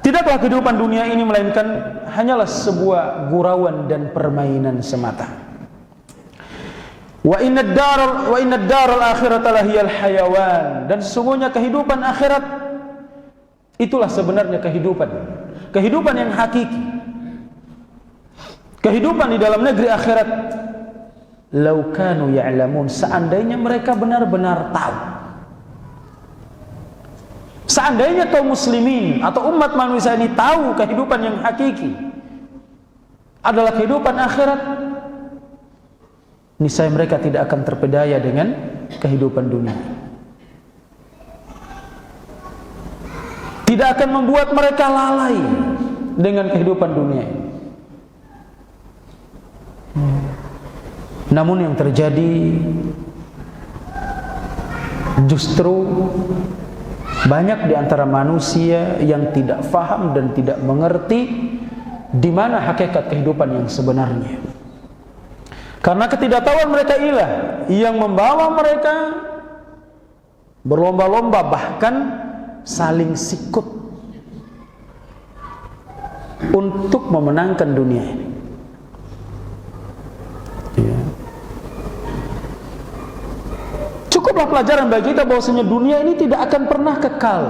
Tidaklah kehidupan dunia ini melainkan hanyalah sebuah gurauan dan permainan semata. Wa inna ad-daral akhirata lahiyal hayawan. Dan sesungguhnya kehidupan akhirat itulah sebenarnya kehidupan. Kehidupan yang hakiki. Kehidupan di dalam negeri akhirat. Lau kanu ya'lamun, seandainya mereka benar-benar tahu. Seandainya kaum muslimin atau umat manusia ini tahu kehidupan yang hakiki adalah kehidupan akhirat, niscaya mereka tidak akan terpedaya dengan kehidupan dunia. Tidak akan membuat mereka lalai dengan kehidupan dunia ini. Namun yang terjadi justru banyak di antara manusia yang tidak faham dan tidak mengerti di mana hakikat kehidupan yang sebenarnya. Karena ketidaktahuan mereka inilah yang membawa mereka berlomba-lomba, bahkan saling sikut untuk memenangkan dunia ini. Cukuplah pelajaran bagi kita bahwasanya dunia ini tidak akan pernah kekal.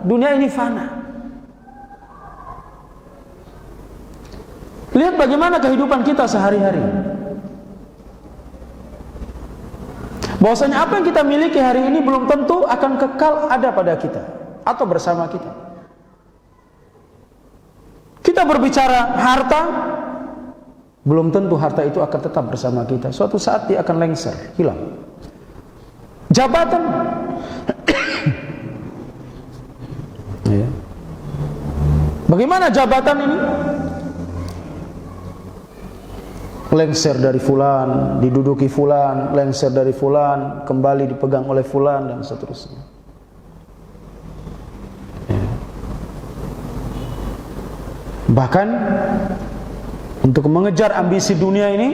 Dunia ini fana. Lihat bagaimana kehidupan kita sehari-hari. Bahwasanya apa yang kita miliki hari ini belum tentu akan kekal ada pada kita atau bersama kita. Kita berbicara harta, belum tentu harta itu akan tetap bersama kita. Suatu saat dia akan lengser, hilang. Jabatan, ya. Bagaimana jabatan ini? Lengser dari fulan, diduduki fulan, lengser dari fulan, kembali dipegang oleh fulan, dan seterusnya. Ya. Bahkan untuk mengejar ambisi dunia ini,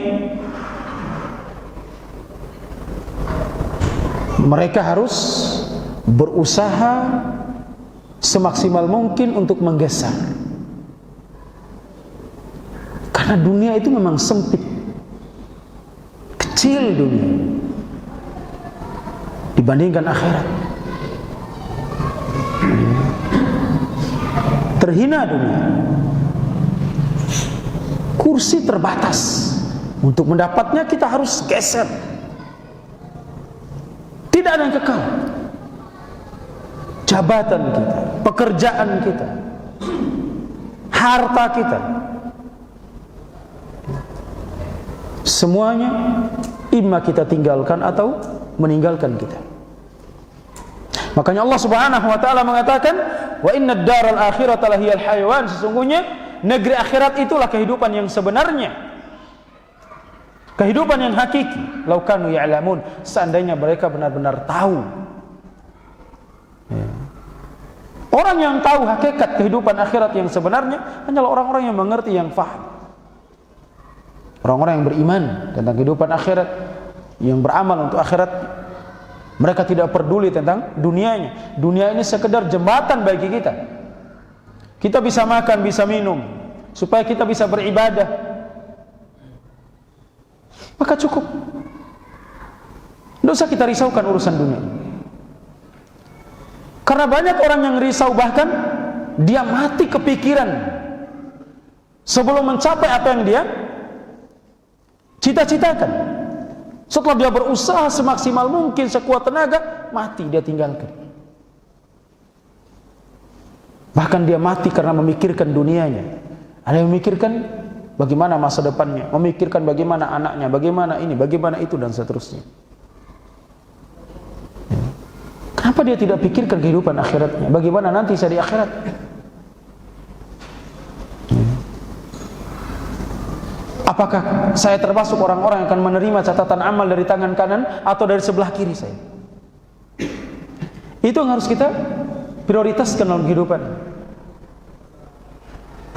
mereka harus berusaha semaksimal mungkin untuk menggeser. Karena dunia itu memang sempit, kecil dunia dibandingkan akhirat. Terhina dunia. Kursi terbatas. Untuk mendapatnya kita harus geser. Tidak ada yang kekal. jabatan kita, pekerjaan kita, harta kita, semuanya imma kita tinggalkan atau meninggalkan kita. Makanya Allah Subhanahu wa taala mengatakan, "Wa innad daral akhirata lahiyal hayawan." Sesungguhnya negeri akhirat itulah kehidupan yang sebenarnya. Kehidupan yang hakiki. Lau kanu ya'lamun, seandainya mereka benar-benar tahu. Ya. Orang yang tahu hakikat kehidupan akhirat yang sebenarnya hanyalah orang-orang yang mengerti, yang faham. Orang-orang yang beriman tentang kehidupan akhirat, yang beramal untuk akhirat. Mereka tidak peduli tentang dunianya. Dunia ini sekedar jembatan bagi kita. Kita bisa makan, bisa minum, supaya kita bisa beribadah. Maka cukup. Tidak usah kita risaukan urusan dunia. Karena banyak orang yang risau, bahkan dia mati kepikiran sebelum mencapai apa yang dia cita-citakan. Setelah dia berusaha semaksimal mungkin, sekuat tenaga, mati dia tinggalkan. Bahkan dia mati karena memikirkan dunianya. Ada yang memikirkan bagaimana masa depannya, memikirkan bagaimana anaknya, bagaimana ini, bagaimana itu, dan seterusnya. Kenapa dia tidak pikirkan kehidupan akhiratnya? Bagaimana nanti saya di akhirat? Apakah saya termasuk orang-orang yang akan menerima catatan amal dari tangan kanan atau dari sebelah kiri saya? Itu yang harus kita prioritaskan dalam kehidupan.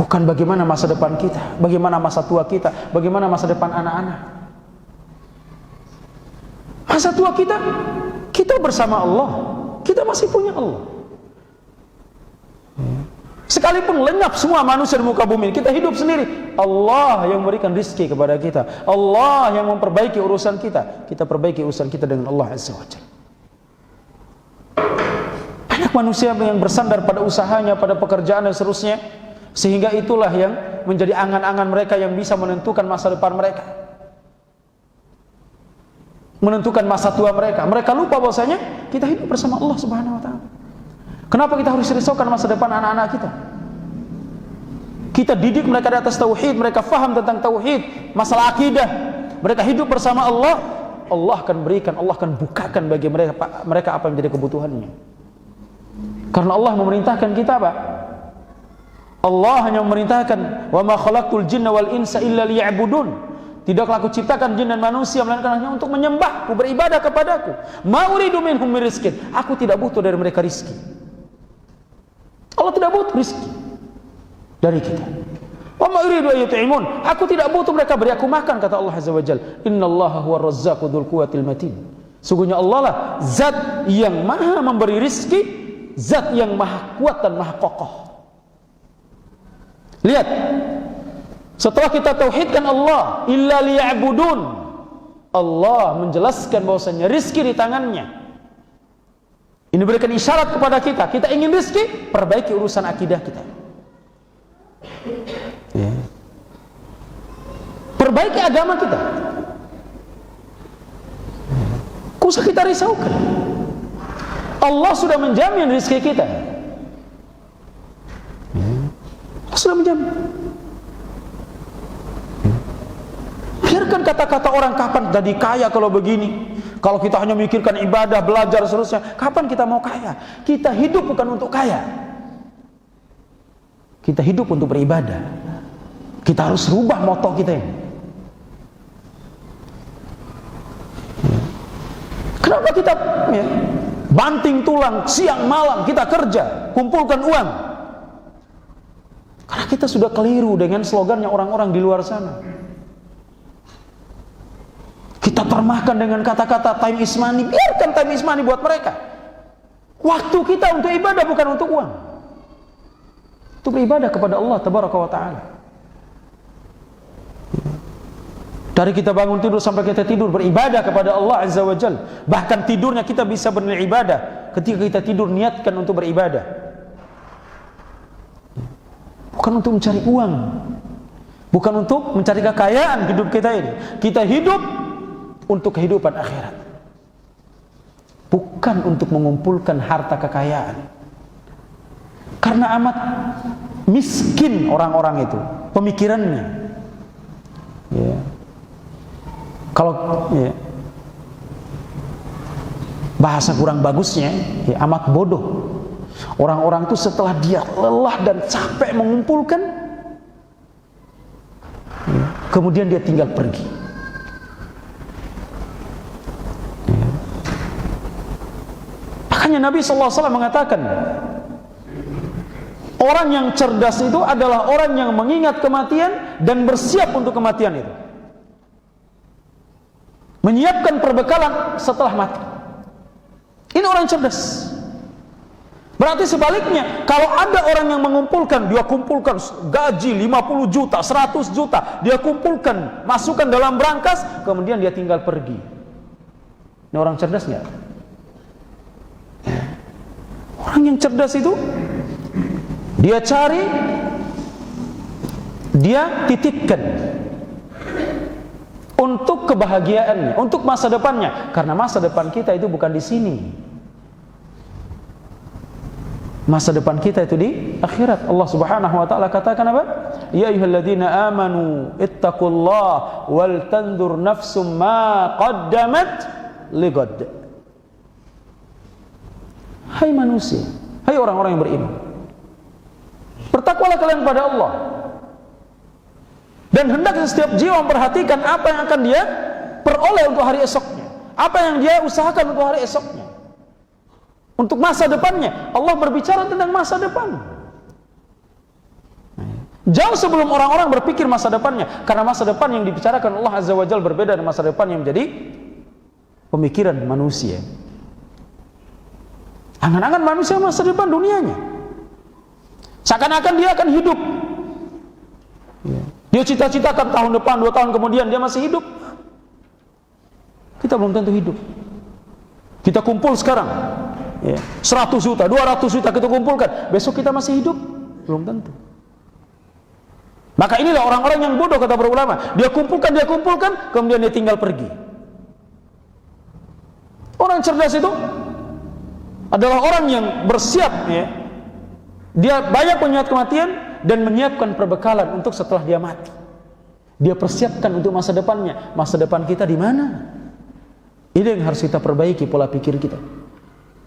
Bukan bagaimana masa depan kita, bagaimana masa tua kita, bagaimana masa depan anak-anak. Masa tua kita, kita bersama Allah, kita masih punya Allah. Sekalipun lenyap semua manusia di muka bumi, kita hidup sendiri, Allah yang memberikan rizki kepada kita, Allah yang memperbaiki urusan kita. Kita perbaiki urusan kita dengan Allah Azza wa Jalla. Banyak manusia yang bersandar pada usahanya, pada pekerjaan dan seterusnya, sehingga itulah yang menjadi angan-angan mereka yang bisa menentukan masa depan mereka, menentukan masa tua mereka. Mereka lupa bahwasanya kita hidup bersama Allah Subhanahu wa taala. Kenapa kita harus risaukan masa depan anak-anak kita? Kita didik mereka di atas tauhid, mereka faham tentang tauhid, masalah akidah. Mereka hidup bersama Allah, Allah akan berikan, Allah akan bukakan bagi mereka apa yang menjadi kebutuhannya. Karena Allah memerintahkan kita apa? Allah hanya memerintahkan, "Wa ma khalaqtul jinna wal insa illa liya'budun." Tidaklah aku ciptakan jin dan manusia melainkan hanya untuk menyembahku, beribadah kepadaku. Ma uridu minhum min rizqin. Aku tidak butuh dari mereka rizki. Allah tidak butuh rizki dari kita. Wa ma uridu ayyut'imun. Aku tidak butuh mereka beri aku makan, kata Allah Azza wa Jalla. Innallaha huwar razzaqu dzul quwwatil matin. Sungguhnya Allah lah zat yang maha memberi rizki, zat yang maha kuat dan maha kokoh. Lihat, setelah kita tauhidkan Allah, illa liya'budun, Allah menjelaskan bahwasanya rizki di tangannya. Ini berikan isyarat kepada kita. Kita ingin rizki, perbaiki urusan akidah kita. Ya. Perbaiki agama kita. Kusah kita risaukan. Allah sudah menjamin rizki kita. Allah sudah menjamin. Biarkan kata-kata orang, kapan jadi kaya kalau begini. Kalau kita hanya memikirkan ibadah, belajar, seterusnya, kapan kita mau kaya? Kita hidup bukan untuk kaya. Kita hidup untuk beribadah. Kita harus rubah moto kita ini. Kenapa kita banting tulang siang malam kita kerja, kumpulkan uang? Karena kita sudah keliru dengan slogannya orang-orang di luar sana. Kita termahkan dengan kata-kata time is money. Biarkan time is money buat mereka. Waktu kita untuk ibadah bukan untuk uang. Untuk beribadah kepada Allah Tabaraka wa Ta'ala. Dari kita bangun tidur sampai kita tidur, beribadah kepada Allah Azza wa Jal. Bahkan tidurnya kita bisa beribadah. Ketika kita tidur, niatkan untuk beribadah. Bukan untuk mencari uang, bukan untuk mencari kekayaan hidup kita ini. Kita hidup untuk kehidupan akhirat, bukan untuk mengumpulkan harta kekayaan. Karena amat miskin orang-orang itu pemikirannya. Ya. Kalau ya, bahasa kurang bagusnya, ya, amat bodoh. Orang-orang itu setelah dia lelah dan capek mengumpulkan, ya, kemudian dia tinggal pergi. Ya. Makanya Nabi SAW mengatakan, orang yang cerdas itu adalah orang yang mengingat kematian dan bersiap untuk kematian itu. Menyiapkan perbekalan setelah mati. Ini orang cerdas. Berarti sebaliknya, kalau ada orang yang mengumpulkan, dia kumpulkan gaji 50 juta, 100 juta, dia kumpulkan, masukkan dalam brankas, kemudian dia tinggal pergi. Ini orang cerdas nggak? Orang yang cerdas itu, dia cari, dia titipkan untuk kebahagiaannya, untuk masa depannya. Karena masa depan kita itu bukan di sini. Masa depan kita itu di akhirat. Allah Subhanahu wa taala katakan apa? Ya ayyuhalladzina amanu ittaqullaha wal tanzur nafsum ma qaddamat ligad. Hai manusia, hai orang-orang yang beriman, bertakwalah kalian pada Allah. Dan hendaknya setiap jiwa memperhatikan apa yang akan dia peroleh untuk hari esoknya, apa yang dia usahakan untuk hari esoknya, untuk masa depannya. Allah berbicara tentang masa depan jauh sebelum orang-orang berpikir masa depannya, karena masa depan yang dibicarakan Allah Azza wa Jalla berbeda dengan masa depan yang menjadi pemikiran manusia. Angan-angan manusia masa depan dunianya, seakan-akan dia akan hidup. Dia cita-citakan tahun depan, 2 tahun kemudian dia masih hidup. Kita belum tentu hidup. Kita kumpul sekarang, ya, 100 juta, 200 juta kita kumpulkan, besok kita masih hidup? Belum tentu. Maka inilah orang-orang yang bodoh, kata para ulama. Dia kumpulkan, kemudian dia tinggal pergi. Orang cerdas itu adalah orang yang bersiap, ya. Dia banyak mengingat kematian dan menyiapkan perbekalan untuk setelah dia mati. Dia persiapkan untuk masa depannya. Masa depan kita di mana? Ini yang harus kita perbaiki pola pikir kita.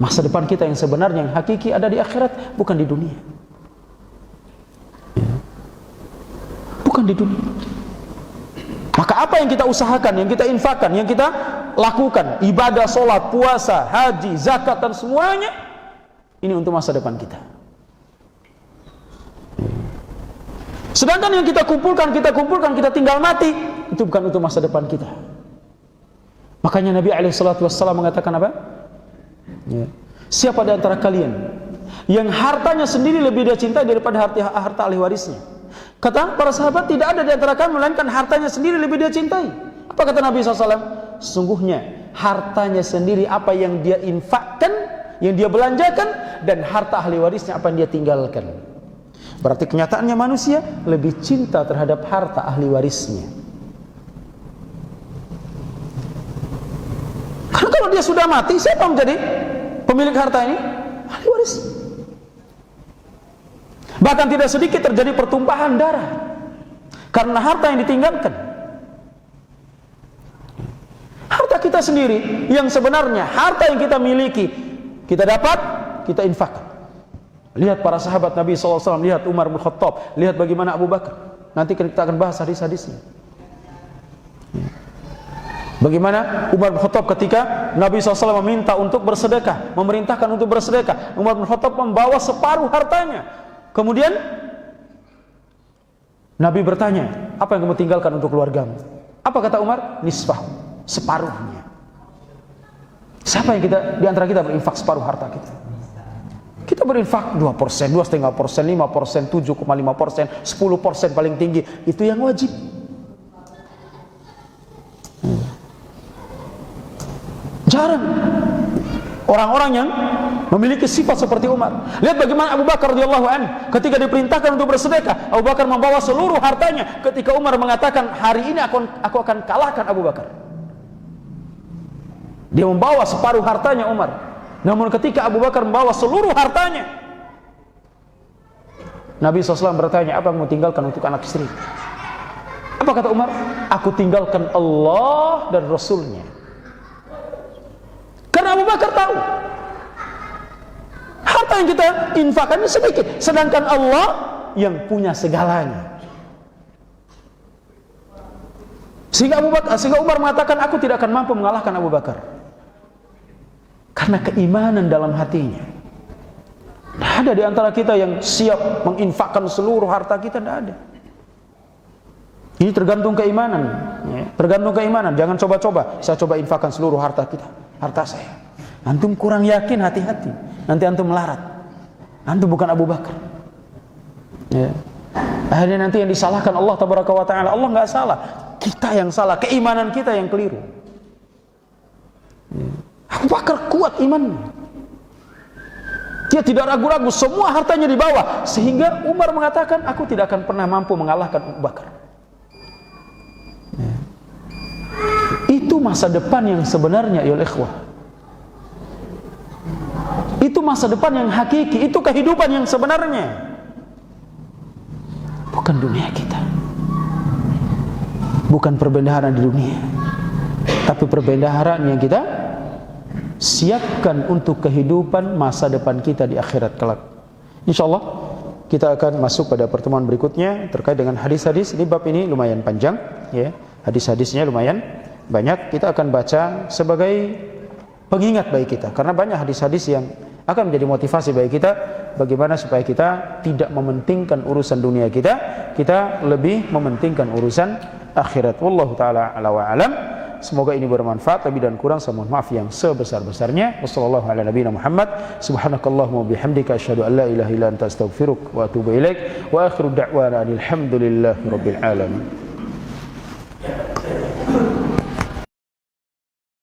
Masa depan kita yang sebenarnya, yang hakiki ada di akhirat, bukan di dunia. Ya. Bukan di dunia. Maka apa yang kita usahakan, yang kita infakkan, yang kita lakukan, ibadah, sholat, puasa, haji, zakat, dan semuanya, ini untuk masa depan kita. Sedangkan yang kita kumpulkan, kita tinggal mati, itu bukan untuk masa depan kita. Makanya Nabi SAW mengatakan apa? Ya. Siapa di antara kalian yang hartanya sendiri lebih dia cintai daripada harta ahli warisnya? Kata para sahabat, tidak ada di antara kami melainkan hartanya sendiri lebih dia cintai. Apa kata Nabi SAW? Sungguhnya hartanya sendiri apa yang dia infakkan, yang dia belanjakan, dan harta ahli warisnya apa yang dia tinggalkan. Berarti kenyataannya manusia lebih cinta terhadap harta ahli warisnya. Karena kalau dia sudah mati, siapa menjadi pemilik harta ini? Ahli waris. Bahkan tidak sedikit terjadi pertumpahan darah karena harta yang ditinggalkan. Harta kita sendiri yang sebenarnya harta yang kita miliki, kita dapat, kita infakkan. Lihat para sahabat Nabi SAW, lihat Umar bin Khattab, lihat bagaimana Abu Bakar. Nanti kita akan bahas hadis-hadisnya. Bagaimana Umar bin Khattab ketika Nabi SAW meminta untuk bersedekah, memerintahkan untuk bersedekah, Umar bin Khattab membawa separuh hartanya. Kemudian Nabi bertanya, apa yang kamu tinggalkan untuk keluargamu? Apa kata Umar? Nisfah, separuhnya. Siapa yang di antara kita berinfak separuh harta kita? Kita berinfak 2%, 2,5%, 5%, 7,5%, 10% paling tinggi. Itu yang wajib. Jarang orang-orang yang memiliki sifat seperti Umar. Lihat bagaimana Abu Bakar radhiyallahu anhu ketika diperintahkan untuk bersedekah, Abu Bakar membawa seluruh hartanya. Ketika Umar mengatakan, hari ini aku akan kalahkan Abu Bakar, dia membawa separuh hartanya Umar. Namun ketika Abu Bakar membawa seluruh hartanya, Nabi SAW bertanya, apa yang mau tinggalkan untuk anak istri? Apa kata Umar? Aku tinggalkan Allah dan Rasulnya. Karena Abu Bakar tahu harta yang kita infakkan ini sedikit, sedangkan Allah yang punya segalanya. Sehingga Umar mengatakan, aku tidak akan mampu mengalahkan Abu Bakar. Karena keimanan dalam hatinya. Tidak ada di antara kita yang siap menginfakkan seluruh harta kita, tidak ada. Ini tergantung keimanan, ya. Tergantung keimanan. Jangan coba-coba, saya coba infakkan seluruh harta kita, harta saya. Antum kurang yakin, hati-hati. Nanti antum melarat. Antum bukan Abu Bakar. Ya. Akhirnya nanti yang disalahkan Allah Tabaraka wa Ta'ala. Allah nggak salah, kita yang salah, keimanan kita yang keliru. Ya. Abu Bakar kuat imannya. Dia tidak ragu-ragu, semua hartanya dibawa. Sehingga Umar mengatakan, aku tidak akan pernah mampu mengalahkan Abu Bakar. Ya. Itu masa depan yang sebenarnya, ya ikhwah. Itu masa depan yang hakiki, itu kehidupan yang sebenarnya. Bukan dunia kita. Bukan perbendaharaan di dunia, tapi perbendaharaan yang kita siapkan untuk kehidupan masa depan kita di akhirat kelak. InsyaAllah kita akan masuk pada pertemuan berikutnya terkait dengan hadis-hadis. Ini bab ini lumayan panjang, ya. Hadis-hadisnya lumayan banyak. Kita akan baca sebagai pengingat bagi kita, karena banyak hadis-hadis yang akan menjadi motivasi bagi kita bagaimana supaya kita tidak mementingkan urusan dunia kita lebih mementingkan urusan akhirat. Wallahu taala ala wa alam. Semoga ini bermanfaat. Lebih dan kurang saya mohon maaf yang sebesar-besarnya. Wassallallahu ala nabiyina Muhammad. Subhanakallahumma bihamdika asyhadu an la ilaha illa anta astaghfiruka wa atubu ilaik. Wa akhiru da'wana alhamdulillahi rabbil alamin.